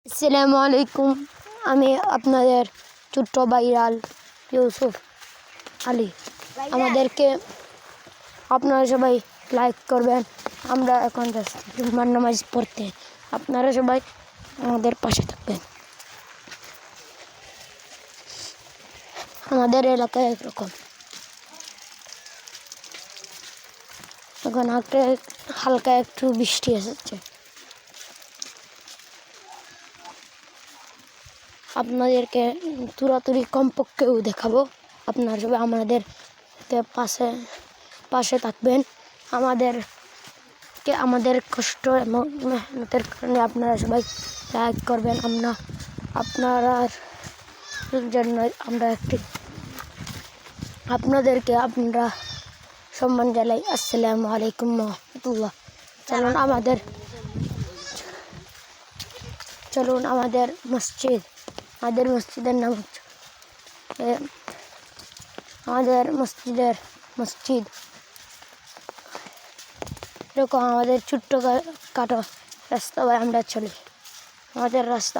আসসালামু আলাইকুম। আমি আপনাদের ছোট্ট ভাইরাল ইউসুফ আলী। আমাদেরকে আপনারা সবাই লাইক করবেন। আমরা এখন যাচ্ছি জুম্মার নামাজ পড়তে। আপনারা সবাই আমাদের পাশে থাকবেন। আমাদের এলাকায় একরকম এখন হালকা একটু বৃষ্টি এসেছে। আপনাদেরকে তুরাতুরি কমপক্ষেও দেখাবো। আপনারা সবাই আমাদের পাশে থাকবেন। আমাদের কষ্ট এবং মেহনতের কারণে আপনারা সবাই লাইক করবেন। আপনার জন্য আপনাদেরকে আমরা সম্মান জানাই। আসসালামু আলাইকুম ওয়া রাহমাতুল্লাহ। চলুন আমাদের মসজিদের নাম হচ্ছে মসজিদ এরকম আমাদের ছোট্ট খাটো রাস্তা আমরা চলি। আমাদের রাস্তা